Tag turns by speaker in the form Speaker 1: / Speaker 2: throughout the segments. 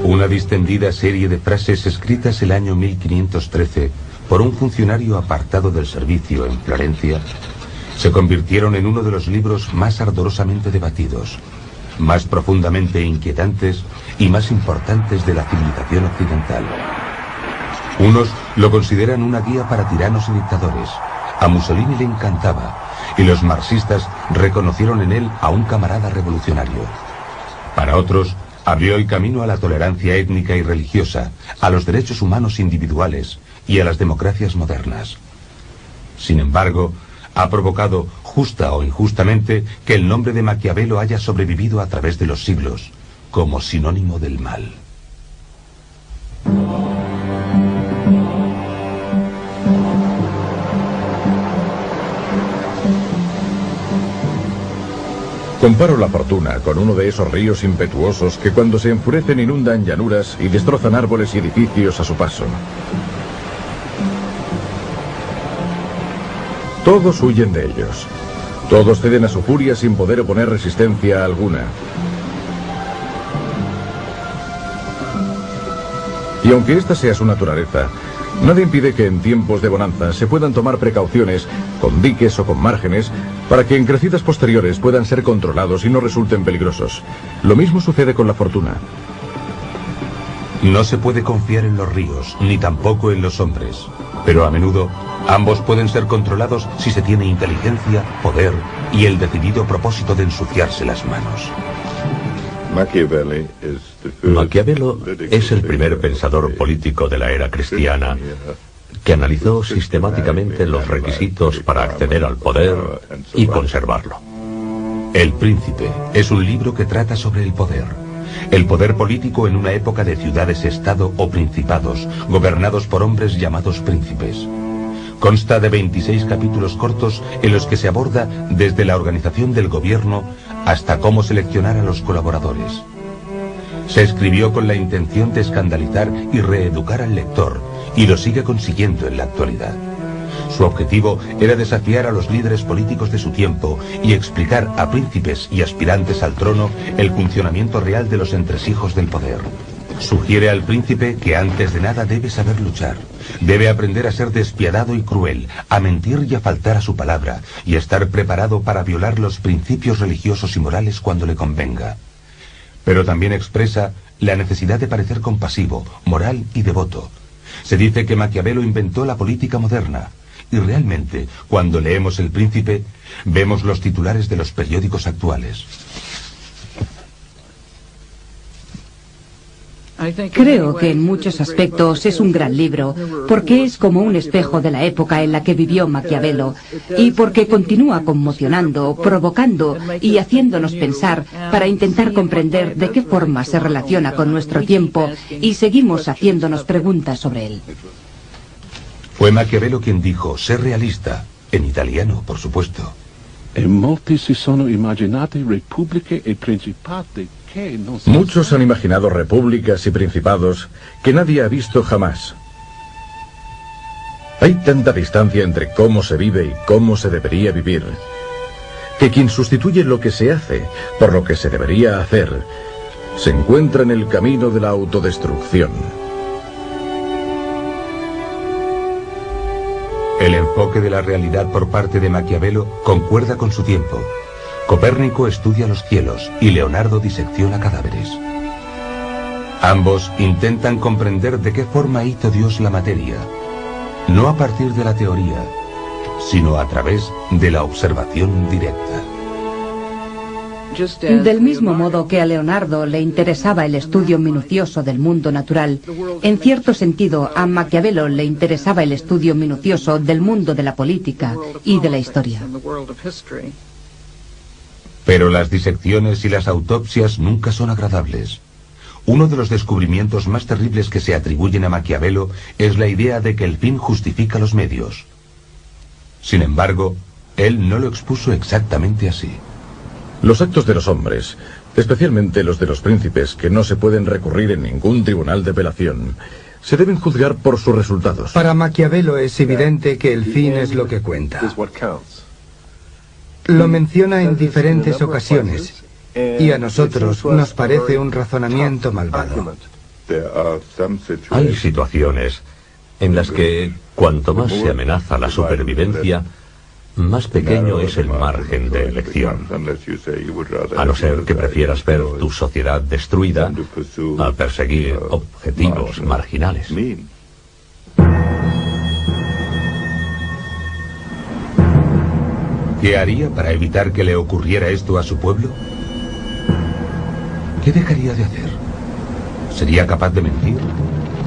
Speaker 1: Una distendida serie de frases escritas el año 1513 por un funcionario apartado del servicio en Florencia se convirtieron en uno de los libros más ardorosamente debatidos, más profundamente inquietantes y más importantes de la civilización occidental. Unos lo consideran una guía para tiranos y dictadores. A Mussolini le encantaba, y los marxistas reconocieron en él a un camarada revolucionario. Para otros, abrió el camino a la tolerancia étnica y religiosa, a los derechos humanos individuales y a las democracias modernas. Sin embargo, ha provocado, justa o injustamente, que el nombre de Maquiavelo haya sobrevivido a través de los siglos, como sinónimo del mal.
Speaker 2: Comparo la fortuna con uno de esos ríos impetuosos que cuando se enfurecen inundan llanuras y destrozan árboles y edificios a su paso. Todos huyen de ellos. Todos ceden a su furia sin poder oponer resistencia alguna. Y aunque esta sea su naturaleza, nada impide que en tiempos de bonanza se puedan tomar precauciones, con diques o con márgenes, para que en crecidas posteriores puedan ser controlados y no resulten peligrosos. Lo mismo sucede con la fortuna.
Speaker 1: No se puede confiar en los ríos, ni tampoco en los hombres. Pero a menudo, ambos pueden ser controlados si se tiene inteligencia, poder y el decidido propósito de ensuciarse las manos.
Speaker 3: Maquiavelo es el primer pensador político de la era cristiana que analizó sistemáticamente los requisitos para acceder al poder y conservarlo.
Speaker 1: El Príncipe es un libro que trata sobre el poder político en una época de ciudades-estado o principados, gobernados por hombres llamados príncipes. Consta de 26 capítulos cortos en los que se aborda desde la organización del gobierno hasta cómo seleccionar a los colaboradores. Se escribió con la intención de escandalizar y reeducar al lector, y lo sigue consiguiendo en la actualidad. Su objetivo era desafiar a los líderes políticos de su tiempo y explicar a príncipes y aspirantes al trono el funcionamiento real de los entresijos del poder. Sugiere al príncipe que antes de nada debe saber luchar, debe aprender a ser despiadado y cruel, a mentir y a faltar a su palabra, y estar preparado para violar los principios religiosos y morales cuando le convenga. Pero también expresa la necesidad de parecer compasivo, moral y devoto. Se dice que Maquiavelo inventó la política moderna, y realmente, cuando leemos El Príncipe, vemos los titulares de los periódicos actuales.
Speaker 4: Creo que en muchos aspectos es un gran libro, porque es como un espejo de la época en la que vivió Maquiavelo, y porque continúa conmocionando, provocando y haciéndonos pensar para intentar comprender de qué forma se relaciona con nuestro tiempo, y seguimos haciéndonos preguntas sobre él.
Speaker 1: Fue Maquiavelo quien dijo, sé realista, en italiano, por supuesto.
Speaker 2: Muchos han imaginado repúblicas y principados que nadie ha visto jamás. Hay tanta distancia entre cómo se vive y cómo se debería vivir, que quien sustituye lo que se hace por lo que se debería hacer, se encuentra en el camino de la autodestrucción.
Speaker 1: El enfoque de la realidad por parte de Maquiavelo concuerda con su tiempo. Copérnico estudia los cielos y Leonardo disecciona cadáveres. Ambos intentan comprender de qué forma hizo Dios la materia, no a partir de la teoría, sino a través de la observación directa.
Speaker 4: Del mismo modo que a Leonardo le interesaba el estudio minucioso del mundo natural, en cierto sentido a Maquiavelo le interesaba el estudio minucioso del mundo de la política y de la historia.
Speaker 1: Pero las disecciones y las autopsias nunca son agradables. Uno de los descubrimientos más terribles que se atribuyen a Maquiavelo es la idea de que el fin justifica los medios. Sin embargo, él no lo expuso exactamente así.
Speaker 2: Los actos de los hombres, especialmente los de los príncipes, que no se pueden recurrir en ningún tribunal de apelación, se deben juzgar por sus resultados.
Speaker 5: Para Maquiavelo es evidente que el fin es lo que cuenta. Lo menciona en diferentes ocasiones, y a nosotros nos parece un razonamiento malvado.
Speaker 3: Hay situaciones en las que cuanto más se amenaza la supervivencia, más pequeño es el margen de elección. A no ser que prefieras ver tu sociedad destruida a perseguir objetivos marginales.
Speaker 1: ¿Qué haría para evitar que le ocurriera esto a su pueblo? ¿Qué dejaría de hacer? ¿Sería capaz de mentir?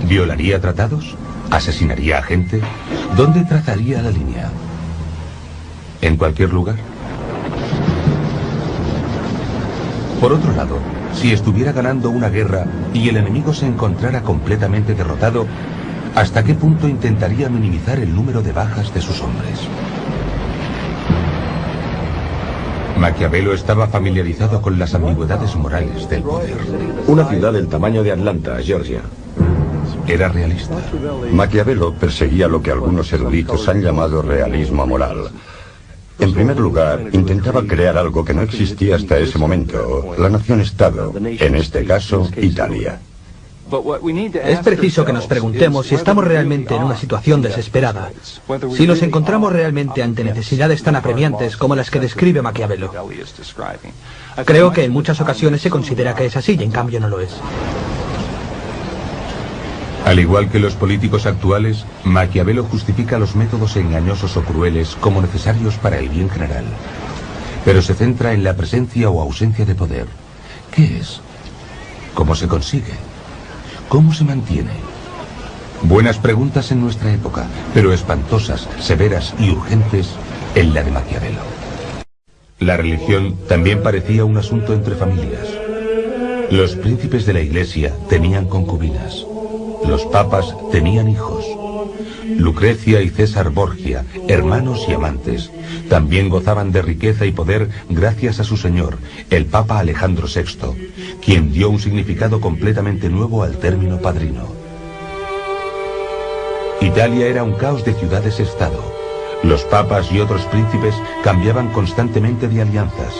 Speaker 1: ¿Violaría tratados? ¿Asesinaría a gente? ¿Dónde trazaría la línea? ¿En cualquier lugar? Por otro lado, si estuviera ganando una guerra y el enemigo se encontrara completamente derrotado, ¿hasta qué punto intentaría minimizar el número de bajas de sus hombres? Maquiavelo estaba familiarizado con las ambigüedades morales del poder.
Speaker 6: Una ciudad del tamaño de Atlanta, Georgia.
Speaker 1: Era realista.
Speaker 7: Maquiavelo perseguía lo que algunos eruditos han llamado realismo moral. En primer lugar, intentaba crear algo que no existía hasta ese momento, la nación-estado, en este caso, Italia.
Speaker 8: Es preciso que nos preguntemos si estamos realmente en una situación desesperada, si nos encontramos realmente ante necesidades tan apremiantes como las que describe Maquiavelo. Creo que en muchas ocasiones se considera que es así y en cambio no lo es.
Speaker 1: Al igual que los políticos actuales, Maquiavelo justifica los métodos engañosos o crueles como necesarios para el bien general. Pero se centra en la presencia o ausencia de poder. ¿Qué es? ¿Cómo se consigue? ¿Cómo se mantiene? Buenas preguntas en nuestra época, pero espantosas, severas y urgentes en la de Maquiavelo. La religión también parecía un asunto entre familias. Los príncipes de la Iglesia tenían concubinas. Los papas tenían hijos. Lucrecia y César Borgia, hermanos y amantes, también gozaban de riqueza y poder gracias a su señor, el Papa Alejandro VI, quien dio un significado completamente nuevo al término padrino. Italia era un caos de ciudades-estado. Los papas y otros príncipes cambiaban constantemente de alianzas.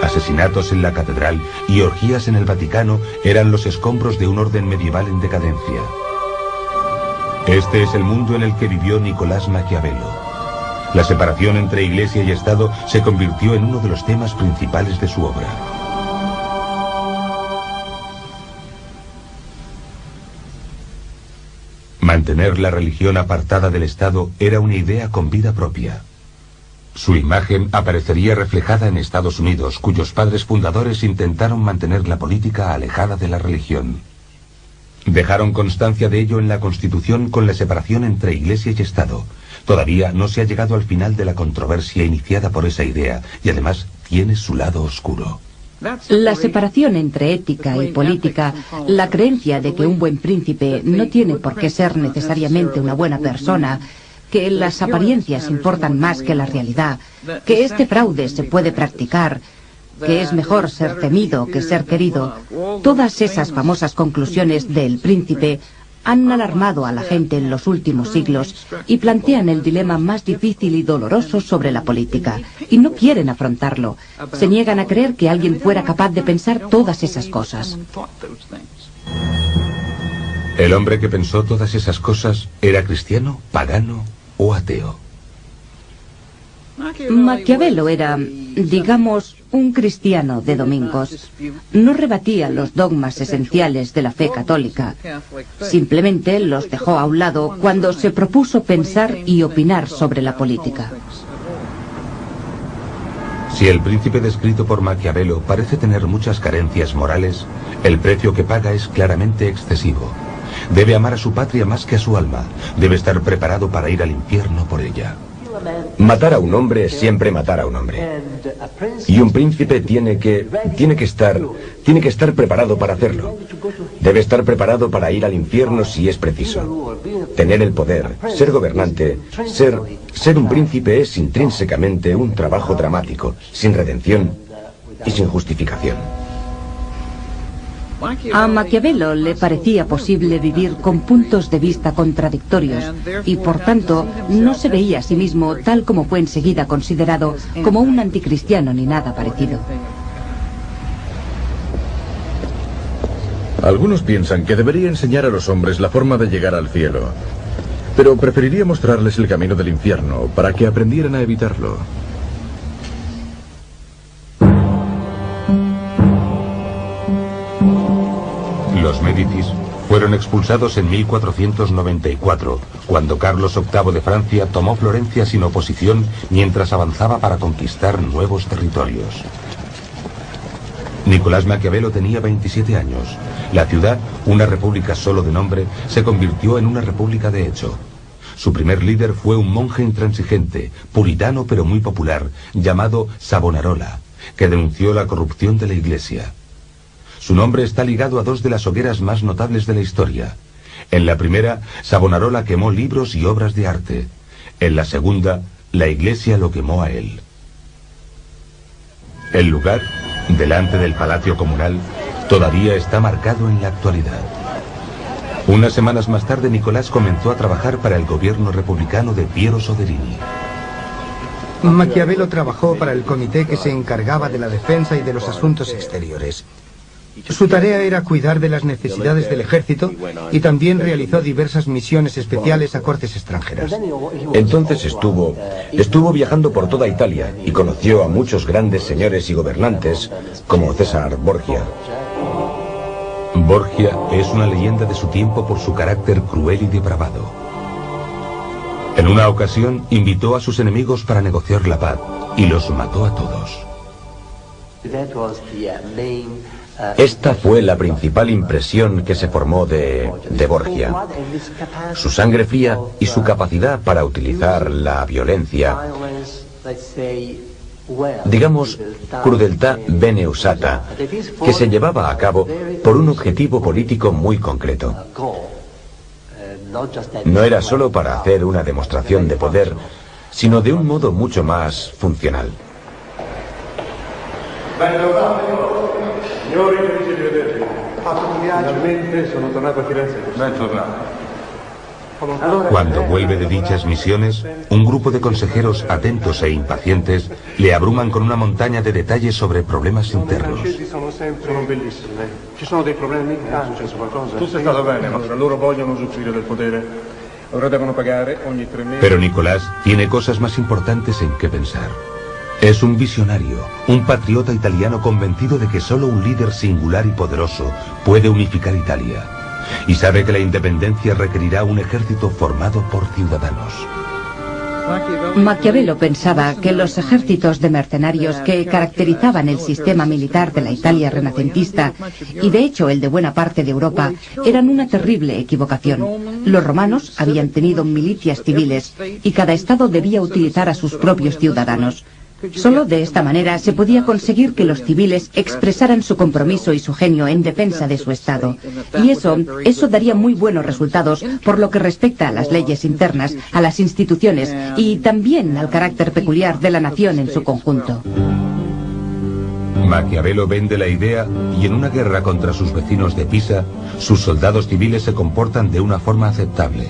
Speaker 1: Asesinatos en la catedral y orgías en el Vaticano eran los escombros de un orden medieval en decadencia. Este es el mundo en el que vivió Nicolás Maquiavelo. La separación entre Iglesia y Estado se convirtió en uno de los temas principales de su obra. Mantener la religión apartada del Estado era una idea con vida propia. Su imagen aparecería reflejada en Estados Unidos, cuyos padres fundadores intentaron mantener la política alejada de la religión. Dejaron constancia de ello en la Constitución con la separación entre Iglesia y Estado. Todavía no se ha llegado al final de la controversia iniciada por esa idea, y además tiene su lado oscuro.
Speaker 4: La separación entre ética y política, la creencia de que un buen príncipe no tiene por qué ser necesariamente una buena persona, que las apariencias importan más que la realidad, que este fraude se puede practicar, que es mejor ser temido que ser querido. Todas esas famosas conclusiones del Príncipe han alarmado a la gente en los últimos siglos y plantean el dilema más difícil y doloroso sobre la política. Y no quieren afrontarlo. Se niegan a creer que alguien fuera capaz de pensar todas esas cosas.
Speaker 1: ¿El hombre que pensó todas esas cosas era cristiano, pagano o ateo?
Speaker 4: Maquiavelo era, digamos, un cristiano de domingos. No rebatía los dogmas esenciales de la fe católica. Simplemente los dejó a un lado cuando se propuso pensar y opinar sobre la política.
Speaker 1: Si el príncipe descrito por Maquiavelo parece tener muchas carencias morales, el precio que paga es claramente excesivo. Debe amar a su patria más que a su alma. Debe estar preparado para ir al infierno por ella.
Speaker 6: Matar a un hombre es siempre matar a un hombre. Y un príncipe tiene que estar preparado para hacerlo. Debe estar preparado para ir al infierno si es preciso. Tener el poder, ser gobernante, ser un príncipe es intrínsecamente un trabajo dramático, sin redención y sin justificación.
Speaker 4: A Maquiavelo le parecía posible vivir con puntos de vista contradictorios y, por tanto, no se veía a sí mismo tal como fue enseguida considerado como un anticristiano ni nada parecido.
Speaker 2: Algunos piensan que debería enseñar a los hombres la forma de llegar al cielo, pero preferiría mostrarles el camino del infierno para que aprendieran a evitarlo.
Speaker 1: Los Médicis fueron expulsados en 1494, cuando Carlos VIII de Francia tomó Florencia sin oposición mientras avanzaba para conquistar nuevos territorios. Nicolás Maquiavelo tenía 27 años. La ciudad, una república solo de nombre, se convirtió en una república de hecho. Su primer líder fue un monje intransigente, puritano pero muy popular, llamado Savonarola, que denunció la corrupción de la Iglesia. Su nombre está ligado a dos de las hogueras más notables de la historia. En la primera, Savonarola quemó libros y obras de arte. En la segunda, la Iglesia lo quemó a él. El lugar, delante del Palacio Comunal, todavía está marcado en la actualidad. Unas semanas más tarde, Nicolás comenzó a trabajar para el gobierno republicano de Piero Soderini.
Speaker 5: Maquiavelo trabajó para el comité que se encargaba de la defensa y de los asuntos exteriores. Su tarea era cuidar de las necesidades del ejército y también realizó diversas misiones especiales a cortes extranjeras.
Speaker 6: Entonces estuvo viajando por toda Italia y conoció a muchos grandes señores y gobernantes como César Borgia.
Speaker 1: Borgia es una leyenda de su tiempo por su carácter cruel y depravado. En una ocasión invitó a sus enemigos para negociar la paz y los mató a todos.
Speaker 6: Esta fue la principal impresión que se formó de Borgia. Su sangre fría y su capacidad para utilizar la violencia, digamos, crudeltà bene usata, que se llevaba a cabo por un objetivo político muy concreto. No era solo para hacer una demostración de poder, sino de un modo mucho más funcional.
Speaker 1: Cuando vuelve de dichas misiones, un grupo de consejeros atentos e impacientes le abruman con una montaña de detalles sobre problemas internos. Pero Nicolás tiene cosas más importantes en que pensar. Es un visionario, un patriota italiano convencido de que solo un líder singular y poderoso puede unificar Italia. Y sabe que la independencia requerirá un ejército formado por ciudadanos.
Speaker 4: Maquiavelo pensaba que los ejércitos de mercenarios que caracterizaban el sistema militar de la Italia renacentista, y de hecho el de buena parte de Europa, eran una terrible equivocación. Los romanos habían tenido milicias civiles y cada estado debía utilizar a sus propios ciudadanos. Solo de esta manera se podía conseguir que los civiles expresaran su compromiso y su genio en defensa de su Estado. Y eso daría muy buenos resultados por lo que respecta a las leyes internas, a las instituciones y también al carácter peculiar de la nación en su conjunto.
Speaker 1: Maquiavelo vende la idea y en una guerra contra sus vecinos de Pisa, sus soldados civiles se comportan de una forma aceptable.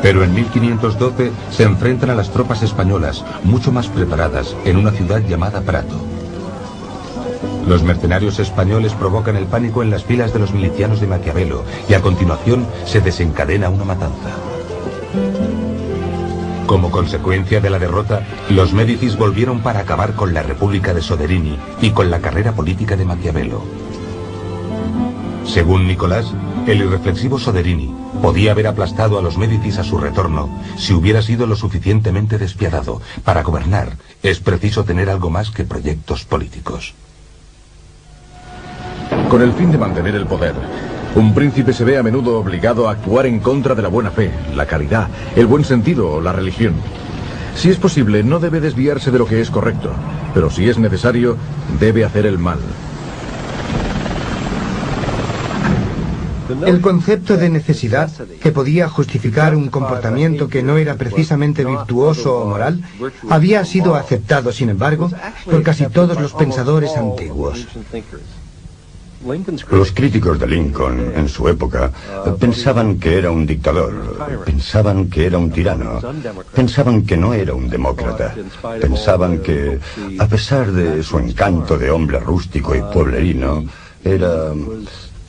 Speaker 1: Pero en 1512 se enfrentan a las tropas españolas, mucho más preparadas, en una ciudad llamada Prato. Los mercenarios españoles provocan el pánico en las filas de los milicianos de Maquiavelo y a continuación se desencadena una matanza. Como consecuencia de la derrota, los Médicis volvieron para acabar con la República de Soderini y con la carrera política de Maquiavelo. Según Nicolás, el irreflexivo Soderini podía haber aplastado a los Médicis a su retorno si hubiera sido lo suficientemente despiadado. Para gobernar es preciso tener algo más que proyectos políticos.
Speaker 2: Con el fin de mantener el poder, un príncipe se ve a menudo obligado a actuar en contra de la buena fe, la caridad, el buen sentido o la religión. Si es posible, no debe desviarse de lo que es correcto, pero si es necesario, debe hacer el mal.
Speaker 5: El concepto de necesidad, que podía justificar un comportamiento que no era precisamente virtuoso o moral, había sido aceptado, sin embargo, por casi todos los pensadores antiguos.
Speaker 7: Los críticos de Lincoln en su época pensaban que era un dictador, pensaban que era un tirano, pensaban que no era un demócrata, pensaban que, a pesar de su encanto de hombre rústico y pueblerino,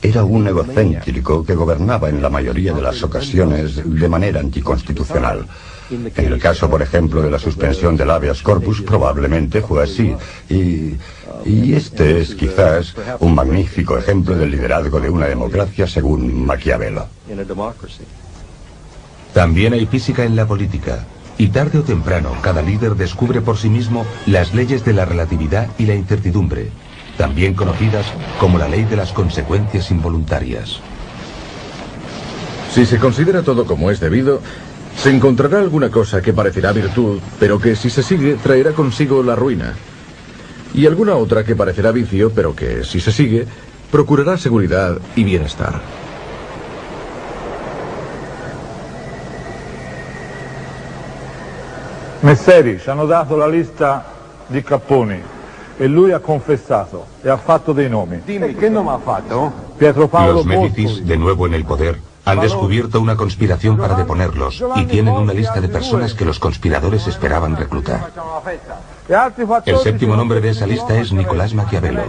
Speaker 7: Era un egocéntrico que gobernaba en la mayoría de las ocasiones de manera anticonstitucional. En el caso, por ejemplo, de la suspensión del habeas corpus, probablemente fue así. Y este es quizás un magnífico ejemplo del liderazgo de una democracia según Maquiavelo.
Speaker 1: También hay física en la política. Y tarde o temprano, cada líder descubre por sí mismo las leyes de la relatividad y la incertidumbre, también conocidas como la ley de las consecuencias involuntarias.
Speaker 2: Si se considera todo como es debido, se encontrará alguna cosa que parecerá virtud, pero que si se sigue traerá consigo la ruina. Y alguna otra que parecerá vicio, pero que si se sigue, procurará seguridad y bienestar.
Speaker 9: Messeri ci hanno dato la lista di capponi e lui ha confessato e ha fatto dei nomi.
Speaker 10: Dimmi, ¿qué nome ha fatto?
Speaker 9: Pietro Paolo
Speaker 1: Los Médicis, de nuevo en el poder, han descubierto una conspiración para deponerlos y tienen una lista de personas que los conspiradores esperaban reclutar. El séptimo nombre de esa lista es Nicolás Maquiavelo.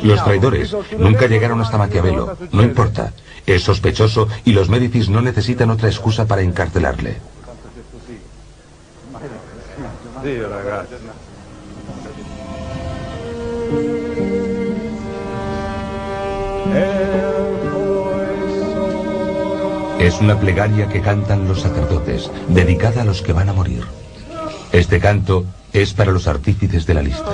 Speaker 1: Los traidores nunca llegaron hasta Maquiavelo, no importa. Es sospechoso y los Médicis no necesitan otra excusa para encarcelarle. Es una plegaria que cantan los sacerdotes, dedicada a los que van a morir. Este canto es para los artífices de la lista.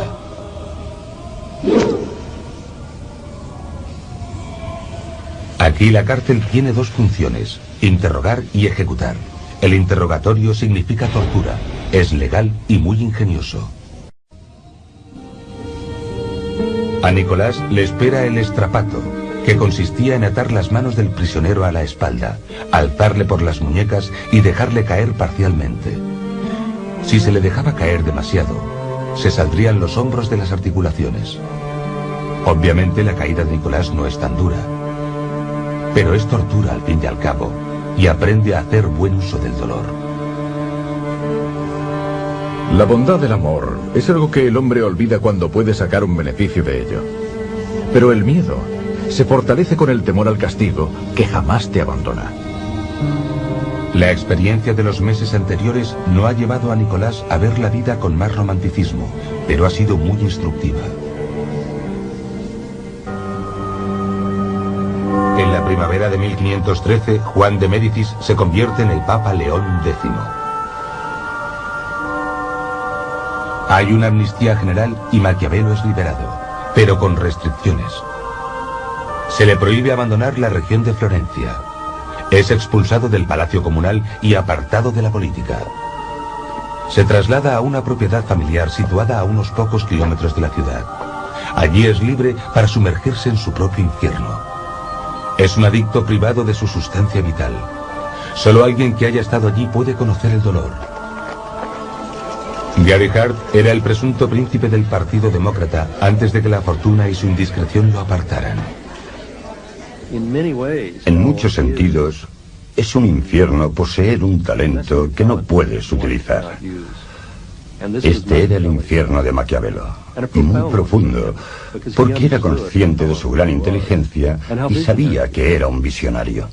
Speaker 1: Aquí la cárcel tiene dos funciones, interrogar y ejecutar. El interrogatorio significa tortura, es legal y muy ingenioso. A Nicolás le espera el estrapato, que consistía en atar las manos del prisionero a la espalda, alzarle por las muñecas y dejarle caer parcialmente. Si se le dejaba caer demasiado, se saldrían los hombros de las articulaciones. Obviamente la caída de Nicolás no es tan dura, pero es tortura al fin y al cabo, y aprende a hacer buen uso del dolor.
Speaker 2: La bondad del amor es algo que el hombre olvida cuando puede sacar un beneficio de ello. Pero el miedo se fortalece con el temor al castigo, que jamás te abandona.
Speaker 1: La experiencia de los meses anteriores no ha llevado a Nicolás a ver la vida con más romanticismo, pero ha sido muy instructiva. En la primavera de 1513, Juan de Médicis se convierte en el Papa León X. Hay una amnistía general y Maquiavelo es liberado, pero con restricciones. Se le prohíbe abandonar la región de Florencia. Es expulsado del palacio comunal y apartado de la política. Se traslada a una propiedad familiar situada a unos pocos kilómetros de la ciudad. Allí es libre para sumergirse en su propio infierno. Es un adicto privado de su sustancia vital. Solo alguien que haya estado allí puede conocer el dolor. Gary Hart era el presunto príncipe del Partido Demócrata antes de que la fortuna y su indiscreción lo apartaran.
Speaker 7: En muchos sentidos, es un infierno poseer un talento que no puedes utilizar. Este era el infierno de Maquiavelo, muy profundo, porque era consciente de su gran inteligencia y sabía que era un visionario.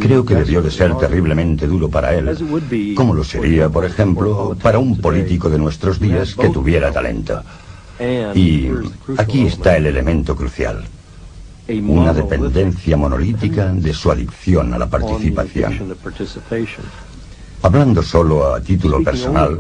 Speaker 7: Creo que debió de ser terriblemente duro para él, como lo sería, por ejemplo, para un político de nuestros días que tuviera talento. Y aquí está el elemento crucial. Una dependencia monolítica de su adicción a la participación. Hablando solo a título personal,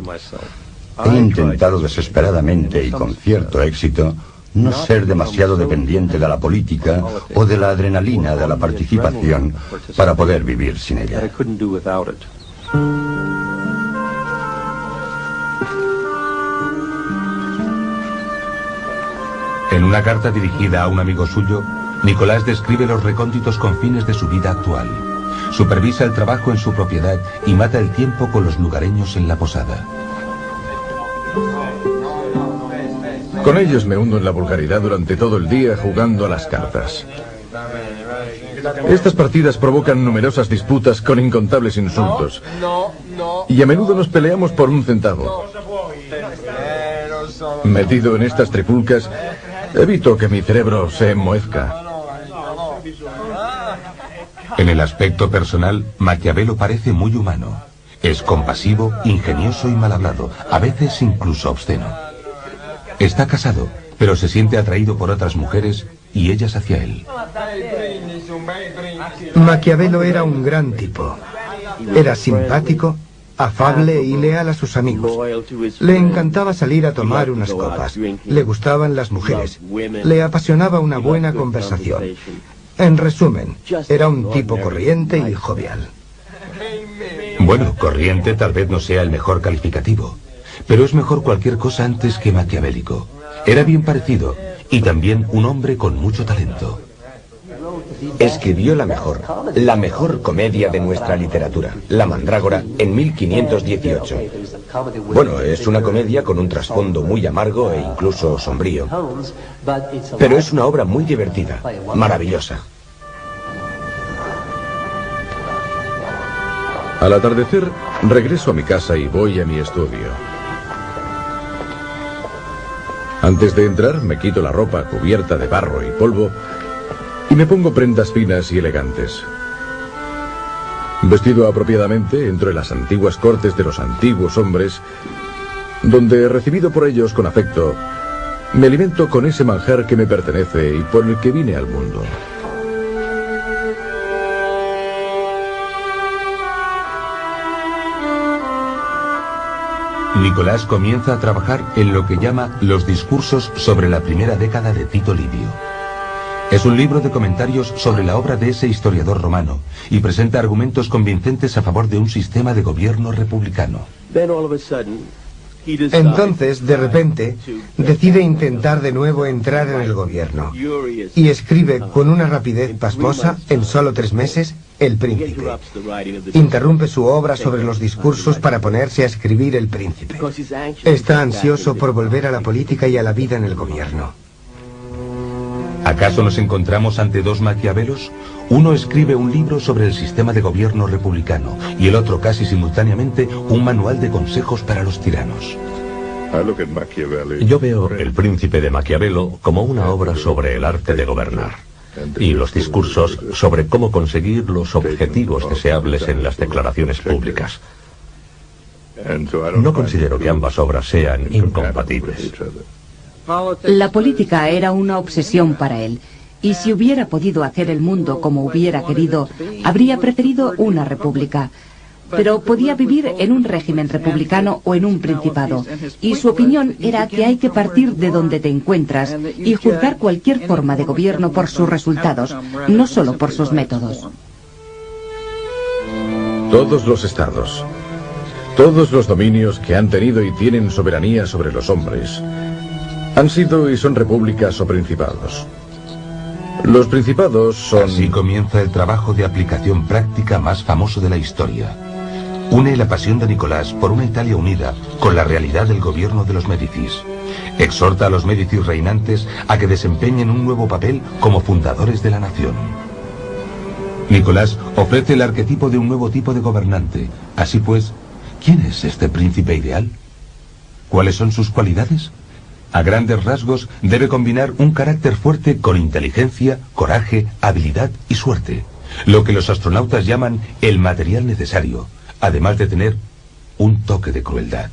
Speaker 7: he intentado desesperadamente y con cierto éxito no ser demasiado dependiente de la política o de la adrenalina de la participación para poder vivir sin ella.
Speaker 1: En una carta dirigida a un amigo suyo, Nicolás describe los recónditos confines de su vida actual. Supervisa el trabajo en su propiedad y mata el tiempo con los lugareños en la posada.
Speaker 2: Con ellos me hundo en la vulgaridad durante todo el día jugando a las cartas. Estas partidas provocan numerosas disputas con incontables insultos. Y a menudo nos peleamos por un centavo. Metido en estas trifulcas, evito que mi cerebro se enmohezca.
Speaker 1: En el aspecto personal, Maquiavelo parece muy humano. Es compasivo, ingenioso y mal hablado, a veces incluso obsceno. Está casado, pero se siente atraído por otras mujeres y ellas hacia él.
Speaker 5: Maquiavelo era un gran tipo. Era simpático, afable y leal a sus amigos. Le encantaba salir a tomar unas copas. Le gustaban las mujeres. Le apasionaba una buena conversación. En resumen, era un tipo corriente y jovial.
Speaker 1: Bueno, corriente tal vez no sea el mejor calificativo, pero es mejor cualquier cosa antes que maquiavélico. Era bien parecido y también un hombre con mucho talento.
Speaker 6: Escribió la mejor comedia de nuestra literatura, La Mandrágora, en 1518. Bueno, es una comedia con un trasfondo muy amargo e incluso sombrío, pero es una obra muy divertida, maravillosa.
Speaker 2: Al atardecer, regreso a mi casa y voy a mi estudio. Antes de entrar, me quito la ropa cubierta de barro y polvo y me pongo prendas finas y elegantes. Vestido apropiadamente, entro en las antiguas cortes de los antiguos hombres, donde, recibido por ellos con afecto, me alimento con ese manjar que me pertenece y por el que vine al mundo.
Speaker 1: Nicolás comienza a trabajar en lo que llama los discursos sobre la primera década de Tito Livio. Es un libro de comentarios sobre la obra de ese historiador romano y presenta argumentos convincentes a favor de un sistema de gobierno republicano.
Speaker 5: Entonces, de repente, decide intentar de nuevo entrar en el gobierno y escribe con una rapidez pasmosa, en solo 3 meses, El Príncipe. Interrumpe su obra sobre los discursos para ponerse a escribir El Príncipe. Está ansioso por volver a la política y a la vida en el gobierno.
Speaker 1: ¿Acaso nos encontramos ante dos Maquiavelos? Uno escribe un libro sobre el sistema de gobierno republicano y el otro, casi simultáneamente, un manual de consejos para los tiranos.
Speaker 3: Yo veo El Príncipe de Maquiavelo como una obra sobre el arte de gobernar y los discursos sobre cómo conseguir los objetivos deseables en las declaraciones públicas. No considero que ambas obras sean incompatibles.
Speaker 4: La política era una obsesión para él, y si hubiera podido hacer el mundo como hubiera querido, habría preferido una república. Pero podía vivir en un régimen republicano o en un principado, y su opinión era que hay que partir de donde te encuentras y juzgar cualquier forma de gobierno por sus resultados, no solo por sus métodos.
Speaker 2: Todos los estados, todos los dominios que han tenido y tienen soberanía sobre los hombres, han sido y son repúblicas o principados. Los principados son...
Speaker 1: Así comienza el trabajo de aplicación práctica más famoso de la historia. Une la pasión de Nicolás por una Italia unida con la realidad del gobierno de los Médicis. Exhorta a los Médicis reinantes a que desempeñen un nuevo papel como fundadores de la nación. Nicolás ofrece el arquetipo de un nuevo tipo de gobernante. Así pues, ¿quién es este príncipe ideal? ¿Cuáles son sus cualidades? A grandes rasgos, debe combinar un carácter fuerte con inteligencia, coraje, habilidad y suerte. Lo que los astronautas llaman el material necesario, además de tener un toque de crueldad.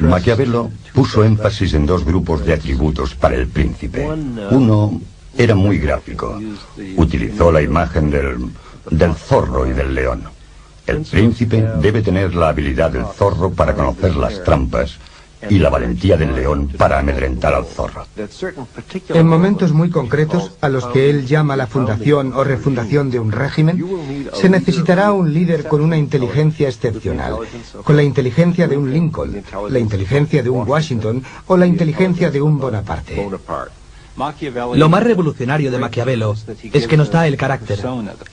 Speaker 7: Maquiavelo puso énfasis en 2 grupos de atributos para el príncipe. Uno era muy gráfico. Utilizó la imagen del zorro y del león. El príncipe debe tener la habilidad del zorro para conocer las trampas y la valentía del león para amedrentar al zorro.
Speaker 5: En momentos muy concretos, a los que él llama la fundación o refundación de un régimen, se necesitará un líder con una inteligencia excepcional, con la inteligencia de un Lincoln, la inteligencia de un Washington o la inteligencia de un Bonaparte.
Speaker 8: Lo más revolucionario de Maquiavelo es que nos da el carácter,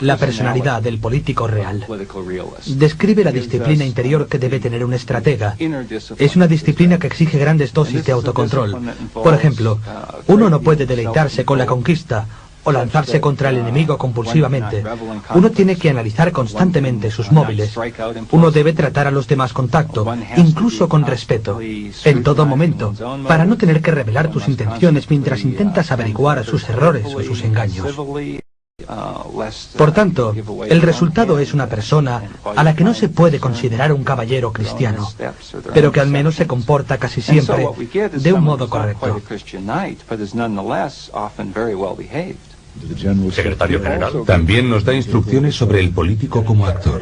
Speaker 8: la personalidad del político real. Describe la disciplina interior que debe tener un estratega. Es una disciplina que exige grandes dosis de autocontrol. Por ejemplo, uno no puede deleitarse con la conquista o lanzarse contra el enemigo compulsivamente. Uno tiene que analizar constantemente sus móviles. Uno debe tratar a los demás con tacto, incluso con respeto, en todo momento, para no tener que revelar tus intenciones mientras intentas averiguar sus errores o sus engaños. Por tanto, el resultado es una persona a la que no se puede considerar un caballero cristiano, pero que al menos se comporta casi siempre de un modo correcto.
Speaker 3: Secretario General.
Speaker 1: También nos da instrucciones sobre el político como actor.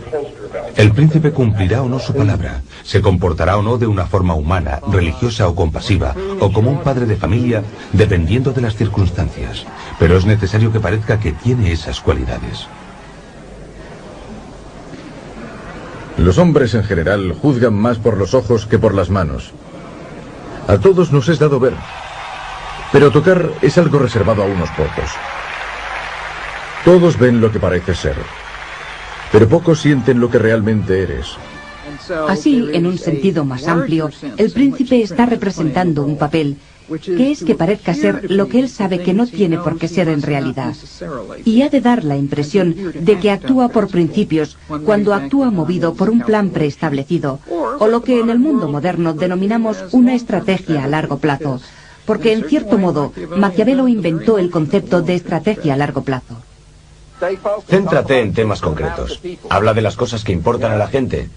Speaker 1: El príncipe cumplirá o no su palabra, se comportará o no de una forma humana, religiosa o compasiva, o como un padre de familia, dependiendo de las circunstancias. Pero es necesario que parezca que tiene esas cualidades.
Speaker 2: Los hombres en general juzgan más por los ojos que por las manos. A todos nos es dado ver, pero tocar es algo reservado a unos pocos. Todos ven lo que parece ser, pero pocos sienten lo que realmente eres.
Speaker 4: Así, en un sentido más amplio, el príncipe está representando un papel, que es que parezca ser lo que él sabe que no tiene por qué ser en realidad. Y ha de dar la impresión de que actúa por principios cuando actúa movido por un plan preestablecido, o lo que en el mundo moderno denominamos una estrategia a largo plazo, porque en cierto modo Maquiavelo inventó el concepto de estrategia a largo plazo.
Speaker 6: Céntrate en temas concretos. Habla de las cosas que importan a la gente.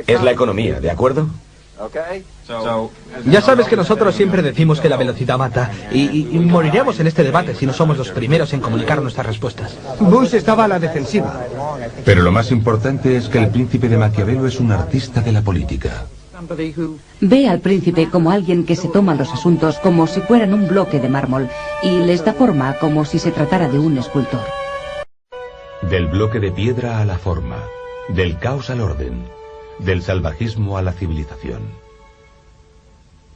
Speaker 6: Es la economía, ¿de acuerdo?
Speaker 8: Ya sabes que nosotros siempre decimos que la velocidad mata, y moriremos en este debate si no somos los primeros en comunicar nuestras respuestas.
Speaker 5: Bush estaba a la defensiva.
Speaker 1: Pero lo más importante es que el príncipe de Maquiavelo es un artista de la política.
Speaker 4: Ve al príncipe como alguien que se toma los asuntos como si fueran un bloque de mármol y les da forma como si se tratara de un escultor.
Speaker 1: Del bloque de piedra a la forma, del caos al orden, del salvajismo a la civilización.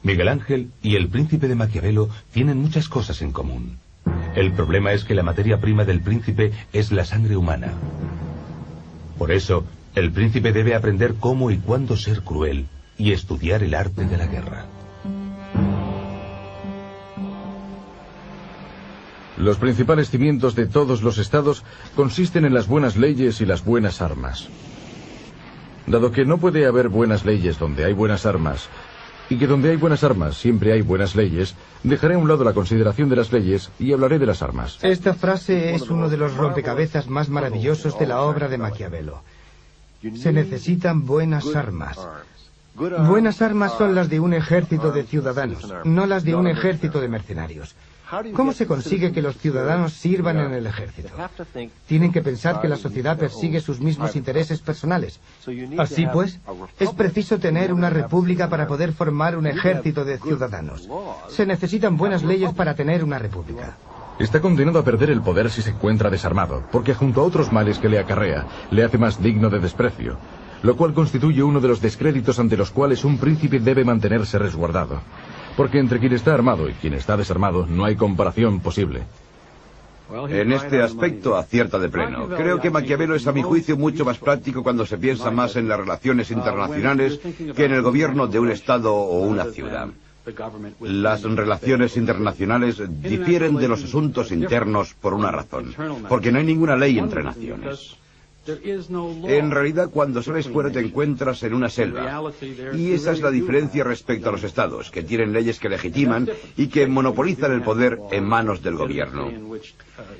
Speaker 1: Miguel Ángel y el príncipe de Maquiavelo tienen muchas cosas en común. El problema es que la materia prima del príncipe es la sangre humana. Por eso, el príncipe debe aprender cómo y cuándo ser cruel y estudiar el arte de la guerra.
Speaker 2: Los principales cimientos de todos los estados consisten en las buenas leyes y las buenas armas. Dado que no puede haber buenas leyes donde hay buenas armas, y que donde hay buenas armas siempre hay buenas leyes, dejaré a un lado la consideración de las leyes y hablaré de las armas.
Speaker 5: Esta frase es uno de los rompecabezas más maravillosos de la obra de Maquiavelo. Se necesitan buenas armas. Buenas armas son las de un ejército de ciudadanos, no las de un ejército de mercenarios. ¿Cómo se consigue que los ciudadanos sirvan en el ejército? Tienen que pensar que la sociedad persigue sus mismos intereses personales. Así pues, es preciso tener una república para poder formar un ejército de ciudadanos. Se necesitan buenas leyes para tener una república.
Speaker 2: Está condenado a perder el poder si se encuentra desarmado, porque junto a otros males que le acarrea, le hace más digno de desprecio, lo cual constituye uno de los descréditos ante los cuales un príncipe debe mantenerse resguardado. Porque entre quien está armado y quien está desarmado no hay comparación posible.
Speaker 10: En este aspecto acierta de pleno. Creo que Maquiavelo es a mi juicio mucho más práctico cuando se piensa más en las relaciones internacionales que en el gobierno de un estado o una ciudad. Las relaciones internacionales difieren de los asuntos internos por una razón, porque no hay ninguna ley entre naciones. En realidad, cuando sales fuera te encuentras en una selva. Y esa es la diferencia respecto a los estados, que tienen leyes que legitiman y que monopolizan el poder en manos del gobierno.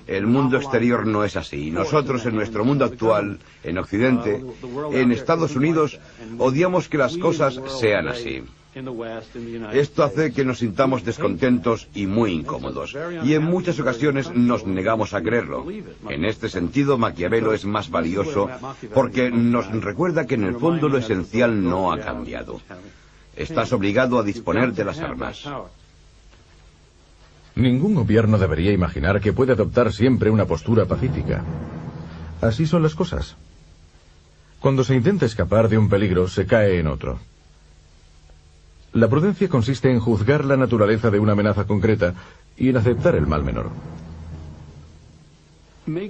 Speaker 10: El mundo exterior no es así. Nosotros, en nuestro mundo actual, en Occidente, en Estados Unidos, odiamos que las cosas sean así. Esto hace que nos sintamos descontentos y muy incómodos, y en muchas ocasiones nos negamos a creerlo. En este sentido, Maquiavelo es más valioso porque nos recuerda que en el fondo lo esencial no ha cambiado. Estás obligado a disponer de las armas.
Speaker 2: Ningún gobierno debería imaginar que puede adoptar siempre una postura pacífica. Así son las cosas. Cuando se intenta escapar de un peligro, se cae en otro. La prudencia consiste en juzgar la naturaleza de una amenaza concreta y en aceptar el mal menor.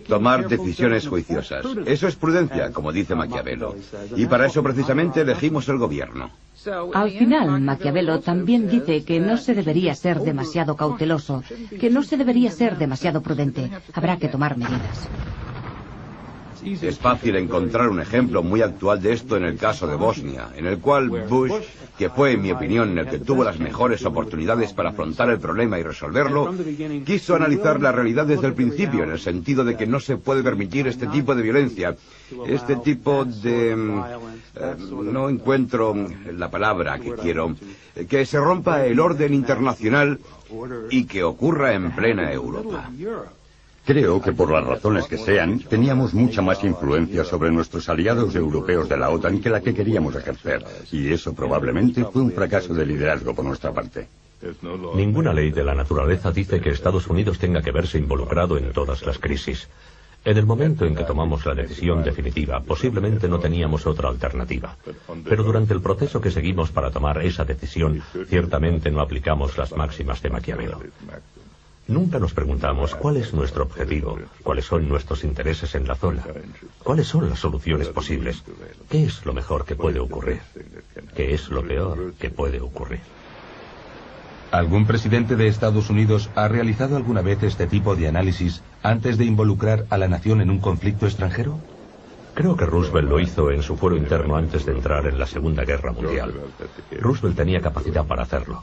Speaker 10: Tomar decisiones juiciosas. Eso es prudencia, como dice Maquiavelo. Y para eso precisamente elegimos el gobierno.
Speaker 4: Al final, Maquiavelo también dice que no se debería ser demasiado cauteloso, que no se debería ser demasiado prudente. Habrá que tomar medidas.
Speaker 10: Es fácil encontrar un ejemplo muy actual de esto en el caso de Bosnia, en el cual Bush, que fue, en mi opinión, el que tuvo las mejores oportunidades para afrontar el problema y resolverlo, quiso analizar la realidad desde el principio, en el sentido de que no se puede permitir este tipo de violencia, este tipo de... no encuentro la palabra que quiero, que se rompa el orden internacional y que ocurra en plena Europa.
Speaker 7: Creo que por las razones que sean, teníamos mucha más influencia sobre nuestros aliados europeos de la OTAN que la que queríamos ejercer, y eso probablemente fue un fracaso de liderazgo por nuestra parte.
Speaker 3: Ninguna ley de la naturaleza dice que Estados Unidos tenga que verse involucrado en todas las crisis. En el momento en que tomamos la decisión definitiva, posiblemente no teníamos otra alternativa. Pero durante el proceso que seguimos para tomar esa decisión, ciertamente no aplicamos las máximas de Maquiavelo. Nunca nos preguntamos cuál es nuestro objetivo, cuáles son nuestros intereses en la zona, cuáles son las soluciones posibles, qué es lo mejor que puede ocurrir, qué es lo peor que puede ocurrir.
Speaker 1: ¿Algún presidente de Estados Unidos ha realizado alguna vez este tipo de análisis antes de involucrar a la nación en un conflicto extranjero?
Speaker 3: Creo que Roosevelt lo hizo en su fuero interno antes de entrar en la Segunda Guerra Mundial. Roosevelt tenía capacidad para hacerlo.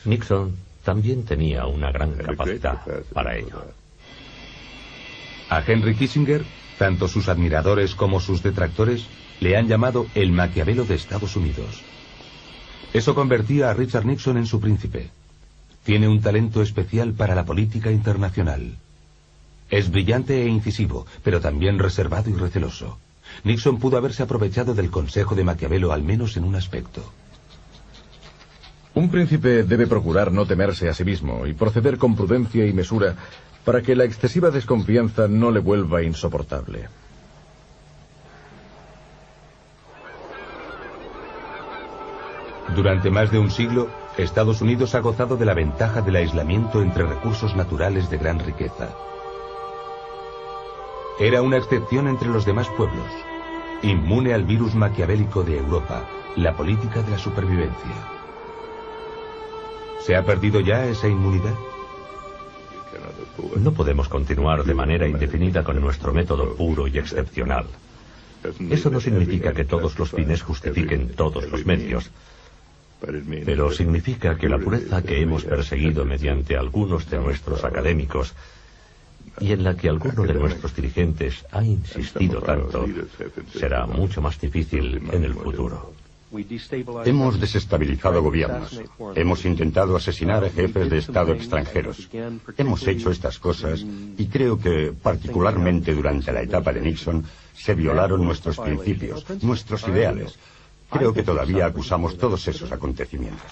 Speaker 3: Nixon también tenía una gran capacidad para ello.
Speaker 1: A Henry Kissinger, tanto sus admiradores como sus detractores le han llamado el Maquiavelo de Estados Unidos. Eso convertía a Richard Nixon en su príncipe. Tiene un talento especial para la política internacional. Es brillante e incisivo, pero también reservado y receloso. Nixon pudo haberse aprovechado del consejo de Maquiavelo al menos en un aspecto.
Speaker 2: Un príncipe debe procurar no temerse a sí mismo y proceder con prudencia y mesura para que la excesiva desconfianza no le vuelva insoportable.
Speaker 1: Durante más de un siglo, Estados Unidos ha gozado de la ventaja del aislamiento entre recursos naturales de gran riqueza. Era una excepción entre los demás pueblos, inmune al virus maquiavélico de Europa, la política de la supervivencia. ¿Se ha perdido ya esa inmunidad?
Speaker 3: No podemos continuar de manera indefinida con nuestro método puro y excepcional. Eso no significa que todos los fines justifiquen todos los medios, pero significa que la pureza que hemos perseguido mediante algunos de nuestros académicos y en la que alguno de nuestros dirigentes ha insistido tanto, será mucho más difícil en el futuro.
Speaker 7: Hemos desestabilizado gobiernos. Hemos intentado asesinar a jefes de Estado extranjeros. Hemos hecho estas cosas y creo que, particularmente durante la etapa de Nixon, se violaron nuestros principios, nuestros ideales. Creo que todavía acusamos todos esos acontecimientos.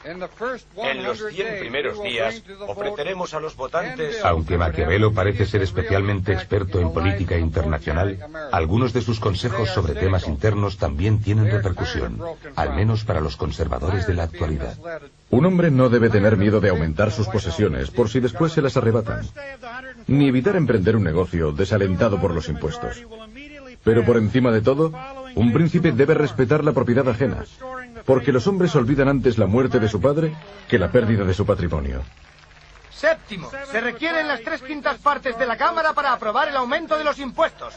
Speaker 11: En los 100 primeros días ofreceremos a los votantes...
Speaker 1: Aunque Maquiavelo parece ser especialmente experto en política internacional, algunos de sus consejos sobre temas internos también tienen repercusión, al menos para los conservadores de la actualidad.
Speaker 2: Un hombre no debe tener miedo de aumentar sus posesiones por si después se las arrebatan, ni evitar emprender un negocio desalentado por los impuestos. Pero por encima de todo, un príncipe debe respetar la propiedad ajena, porque los hombres olvidan antes la muerte de su padre que la pérdida de su patrimonio.
Speaker 5: Séptimo, se requieren las 3/5 partes de la Cámara para aprobar el aumento de los impuestos.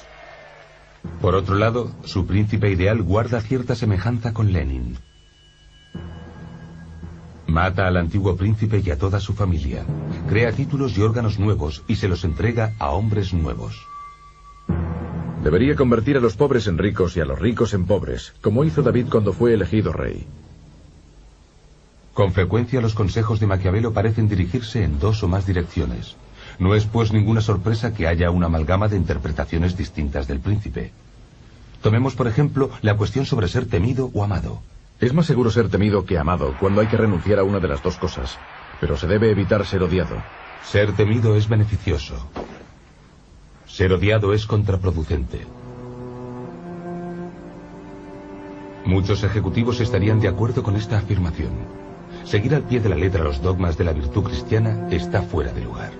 Speaker 1: Por otro lado, su príncipe ideal guarda cierta semejanza con Lenin. Mata al antiguo príncipe y a toda su familia. Crea títulos y órganos nuevos y se los entrega a hombres nuevos.
Speaker 2: Debería convertir a los pobres en ricos y a los ricos en pobres, como hizo David cuando fue elegido rey.
Speaker 1: Con frecuencia los consejos de Maquiavelo parecen dirigirse en 2 o más direcciones. No es pues ninguna sorpresa que haya una amalgama de interpretaciones distintas del príncipe. Tomemos por ejemplo la cuestión sobre ser temido o amado.
Speaker 2: Es más seguro ser temido que amado cuando hay que renunciar a una de las dos cosas, pero se debe evitar ser odiado.
Speaker 1: Ser temido es beneficioso. Ser odiado es contraproducente. Muchos ejecutivos estarían de acuerdo con esta afirmación. Seguir al pie de la letra los dogmas de la virtud cristiana está fuera de lugar.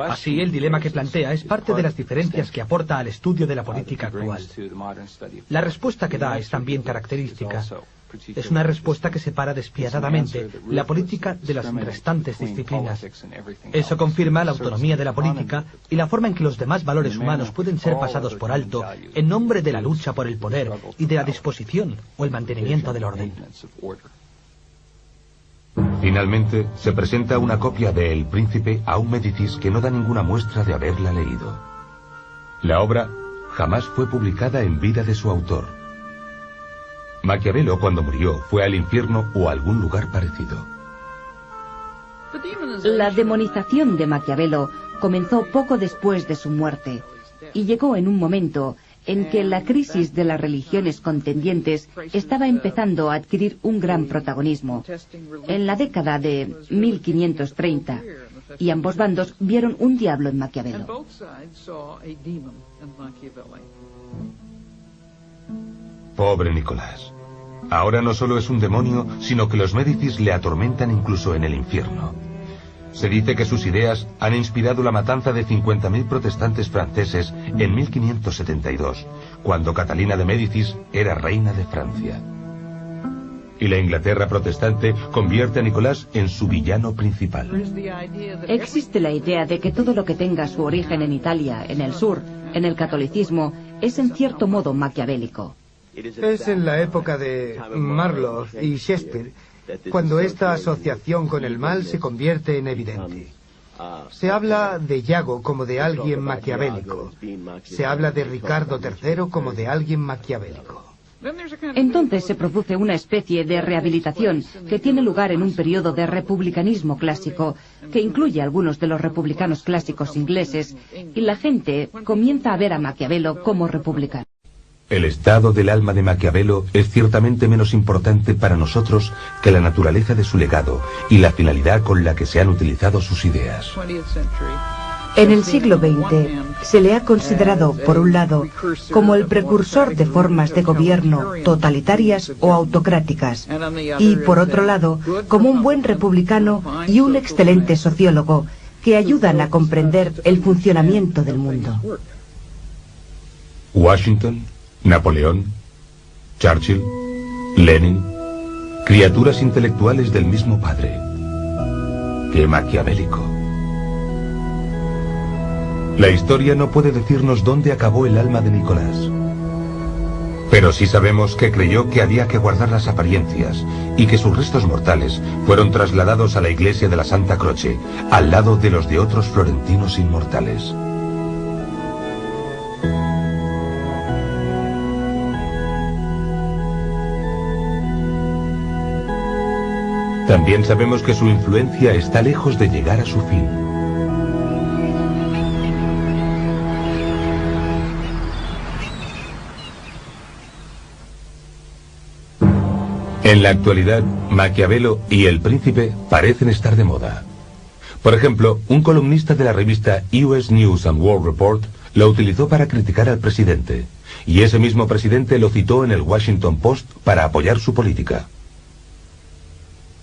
Speaker 8: Así, el dilema que plantea es parte de las diferencias que aporta al estudio de la política actual. La respuesta que da es también característica. Es una respuesta que separa despiadadamente la política de las restantes disciplinas. Eso confirma la autonomía de la política y la forma en que los demás valores humanos pueden ser pasados por alto en nombre de la lucha por el poder y de la disposición o el mantenimiento del orden.
Speaker 1: Finalmente, se presenta una copia de El Príncipe a un Médicis que no da ninguna muestra de haberla leído. La obra jamás fue publicada en vida de su autor. Maquiavelo, cuando murió, fue al infierno o a algún lugar parecido.
Speaker 4: La demonización de Maquiavelo comenzó poco después de su muerte y llegó en un momento en que la crisis de las religiones contendientes estaba empezando a adquirir un gran protagonismo, en la década de 1530, y ambos bandos vieron un diablo en Maquiavelo.
Speaker 1: Pobre Nicolás. Ahora no solo es un demonio, sino que los Médicis le atormentan incluso en el infierno. Se dice que sus ideas han inspirado la matanza de 50.000 protestantes franceses en 1572, cuando Catalina de Médicis era reina de Francia. Y la Inglaterra protestante convierte a Nicolás en su villano principal.
Speaker 4: Existe la idea de que todo lo que tenga su origen en Italia, en el sur, en el catolicismo, es en cierto modo maquiavélico.
Speaker 5: Es en la época de Marlowe y Shakespeare cuando esta asociación con el mal se convierte en evidente. Se habla de Iago como de alguien maquiavélico. Se habla de Ricardo III como de alguien maquiavélico.
Speaker 4: Entonces se produce una especie de rehabilitación que tiene lugar en un periodo de republicanismo clásico, que incluye a algunos de los republicanos clásicos ingleses, y la gente comienza a ver a Maquiavelo como republicano.
Speaker 1: El estado del alma de Maquiavelo es ciertamente menos importante para nosotros que la naturaleza de su legado y la finalidad con la que se han utilizado sus ideas.
Speaker 12: En el siglo XX se le ha considerado, por un lado, como el precursor de formas de gobierno totalitarias o autocráticas, y por otro lado, como un buen republicano y un excelente sociólogo que ayudan a comprender el funcionamiento del mundo.
Speaker 1: Washington, Napoleón, Churchill, Lenin, criaturas intelectuales del mismo padre. ¡Qué maquiavélico! La historia no puede decirnos dónde acabó el alma de Nicolás. Pero sí sabemos que creyó que había que guardar las apariencias y que sus restos mortales fueron trasladados a la iglesia de la Santa Croce, al lado de los de otros florentinos inmortales. También sabemos que su influencia está lejos de llegar a su fin. En la actualidad, Maquiavelo y El Príncipe parecen estar de moda. Por ejemplo, un columnista de la revista US News and World Report lo utilizó para criticar al presidente, y ese mismo presidente lo citó en el Washington Post para apoyar su política.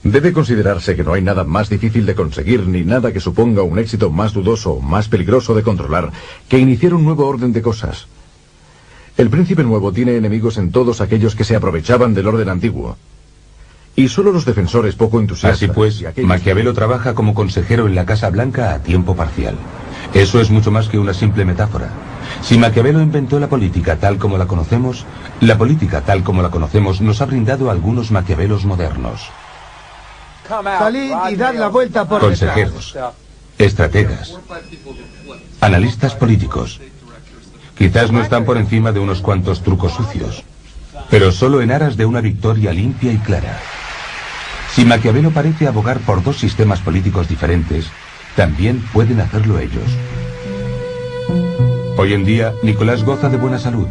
Speaker 2: Debe considerarse que no hay nada más difícil de conseguir ni nada que suponga un éxito más dudoso o más peligroso de controlar que iniciar un nuevo orden de cosas. El príncipe nuevo tiene enemigos en todos aquellos que se aprovechaban del orden antiguo. Y solo los defensores poco entusiastas...
Speaker 1: Así pues, Maquiavelo trabaja como consejero en la Casa Blanca a tiempo parcial. Eso es mucho más que una simple metáfora. Si Maquiavelo inventó la política tal como la conocemos, la política tal como la conocemos nos ha brindado algunos Maquiavelos modernos.
Speaker 5: Salid y dad la vuelta por
Speaker 1: consejeros, estrategas, analistas políticos. Quizás no están por encima de unos cuantos trucos sucios, pero solo en aras de una victoria limpia y clara. Si Maquiavelo parece abogar por dos sistemas políticos diferentes, también pueden hacerlo ellos. Hoy en día, Nicolás goza de buena salud.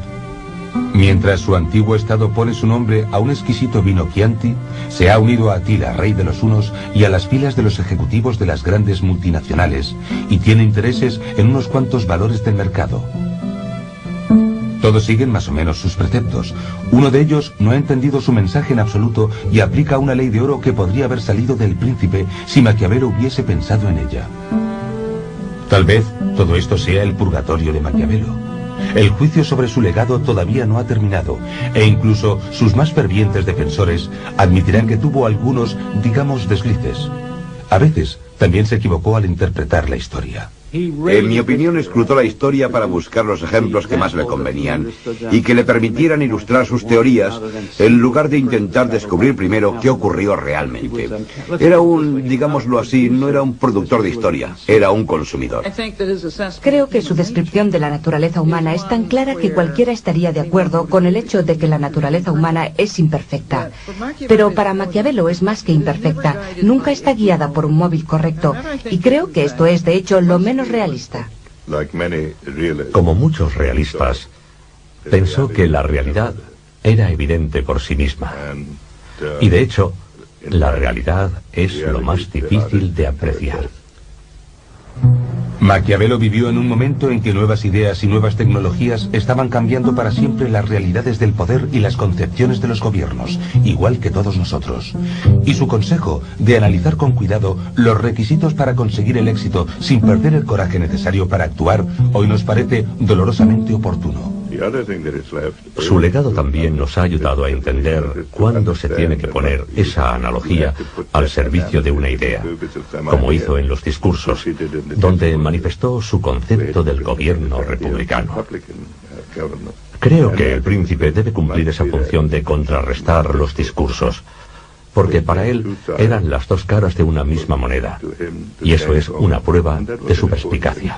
Speaker 1: Mientras su antiguo estado pone su nombre a un exquisito vino Chianti, se ha unido a Atila, rey de los hunos, y a las filas de los ejecutivos de las grandes multinacionales, y tiene intereses en unos cuantos valores del mercado. Todos siguen más o menos sus preceptos. Uno de ellos no ha entendido su mensaje en absoluto y aplica una ley de oro que podría haber salido del príncipe si Maquiavelo hubiese pensado en ella. Tal vez todo esto sea el purgatorio de Maquiavelo. El juicio sobre su legado todavía no ha terminado, e incluso sus más fervientes defensores admitirán que tuvo algunos, digamos, deslices. A veces también se equivocó al interpretar la historia.
Speaker 10: En mi opinión, escrutó la historia para buscar los ejemplos que más le convenían y que le permitieran ilustrar sus teorías en lugar de intentar descubrir primero qué ocurrió realmente. Era digámoslo así, no era un productor de historia, era un consumidor.
Speaker 12: Creo que su descripción de la naturaleza humana es tan clara que cualquiera estaría de acuerdo con el hecho de que la naturaleza humana es imperfecta. Pero para Maquiavelo es más que imperfecta, nunca está guiada por un móvil correcto, y creo que esto es, de hecho, lo menos realista.
Speaker 3: Como muchos realistas, pensó que la realidad era evidente por sí misma. Y de hecho, la realidad es lo más difícil de apreciar.
Speaker 1: Maquiavelo vivió en un momento en que nuevas ideas y nuevas tecnologías estaban cambiando para siempre las realidades del poder y las concepciones de los gobiernos, igual que todos nosotros. Y su consejo de analizar con cuidado los requisitos para conseguir el éxito sin perder el coraje necesario para actuar, hoy nos parece dolorosamente oportuno.
Speaker 3: Su legado también nos ha ayudado a entender cuándo se tiene que poner esa analogía al servicio de una idea, como hizo en los discursos, donde manifestó su concepto del gobierno republicano. Creo que el príncipe debe cumplir esa función de contrarrestar los discursos, porque para él eran las dos caras de una misma moneda, y eso es una prueba de su perspicacia.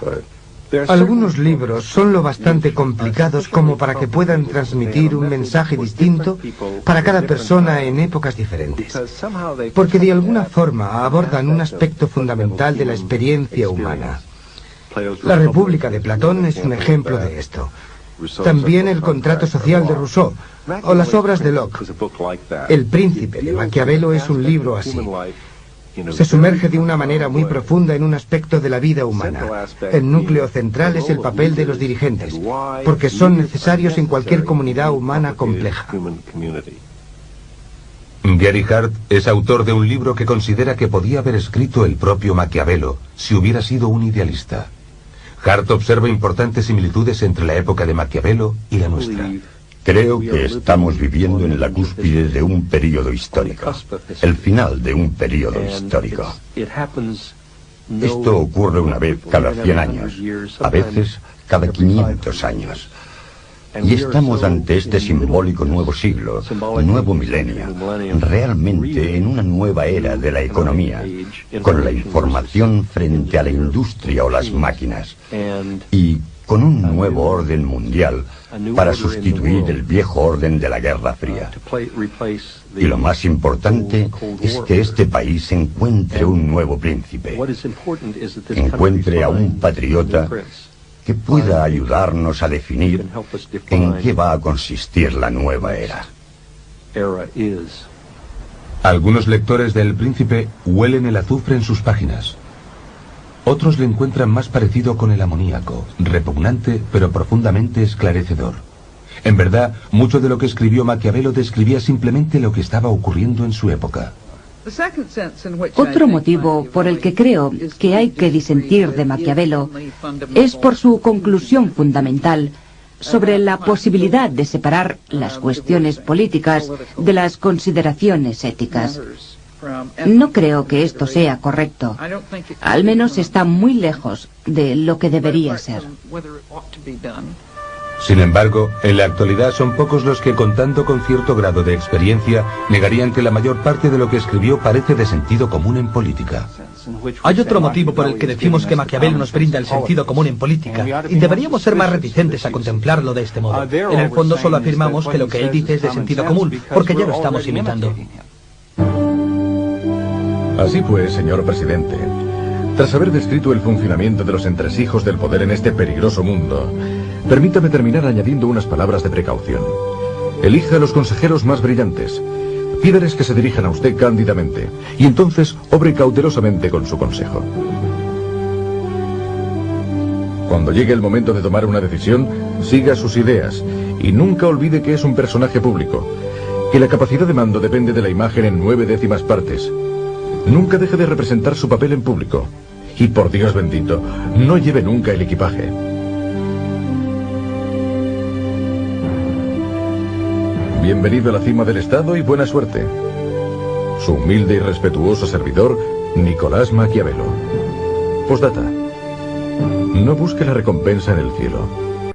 Speaker 5: Algunos libros son lo bastante complicados como para que puedan transmitir un mensaje distinto para cada persona en épocas diferentes, porque de alguna forma abordan un aspecto fundamental de la experiencia humana. La República de Platón es un ejemplo de esto. También el Contrato Social de Rousseau o las obras de Locke. El Príncipe de Maquiavelo es un libro así. Se sumerge de una manera muy profunda en un aspecto de la vida humana. El núcleo central es el papel de los dirigentes, porque son necesarios en cualquier comunidad humana compleja.
Speaker 1: Gary Hart es autor de un libro que considera que podía haber escrito el propio Maquiavelo si hubiera sido un idealista. Hart observa importantes similitudes entre la época de Maquiavelo y la nuestra.
Speaker 7: Creo que estamos viviendo en la cúspide de un periodo histórico, el final de un periodo histórico. Esto ocurre una vez cada 100 años, a veces cada 500 años. Y estamos ante este simbólico nuevo siglo, nuevo milenio, realmente en una nueva era de la economía, con la información frente a la industria o las máquinas, y con un nuevo orden mundial para sustituir el viejo orden de la Guerra Fría. Y lo más importante es que este país encuentre un nuevo príncipe, encuentre a un patriota que pueda ayudarnos a definir en qué va a consistir la nueva era.
Speaker 1: Algunos lectores de El Príncipe huelen el azufre en sus páginas. Otros le encuentran más parecido con el amoníaco, repugnante pero profundamente esclarecedor. En verdad, mucho de lo que escribió Maquiavelo describía simplemente lo que estaba ocurriendo en su época.
Speaker 4: Otro motivo por el que creo que hay que disentir de Maquiavelo es por su conclusión fundamental sobre la posibilidad de separar las cuestiones políticas de las consideraciones éticas. No creo que esto sea correcto. Al menos está muy lejos de lo que debería ser.
Speaker 1: Sin embargo, en la actualidad son pocos los que, contando con cierto grado de experiencia, negarían que la mayor parte de lo que escribió parece de sentido común en política.
Speaker 8: Hay otro motivo por el que decimos que Maquiavelo nos brinda el sentido común en política, y deberíamos ser más reticentes a contemplarlo de este modo. En el fondo solo afirmamos que lo que él dice es de sentido común, porque ya lo estamos imitando.
Speaker 2: Así pues, señor presidente, tras haber descrito el funcionamiento de los entresijos del poder en este peligroso mundo, permítame terminar añadiendo unas palabras de precaución. Elija a los consejeros más brillantes. Pídales que se dirijan a usted cándidamente, y entonces obre cautelosamente con su consejo. Cuando llegue el momento de tomar una decisión, siga sus ideas, y nunca olvide que es un personaje público, que la capacidad de mando depende de la imagen en 9/10 partes. Nunca deje de representar su papel en público, Y por Dios bendito, no lleve nunca el equipaje. Bienvenido a la cima del Estado y buena suerte. Su humilde y respetuoso servidor, Nicolás Maquiavelo. Postdata. No busque la recompensa en el cielo.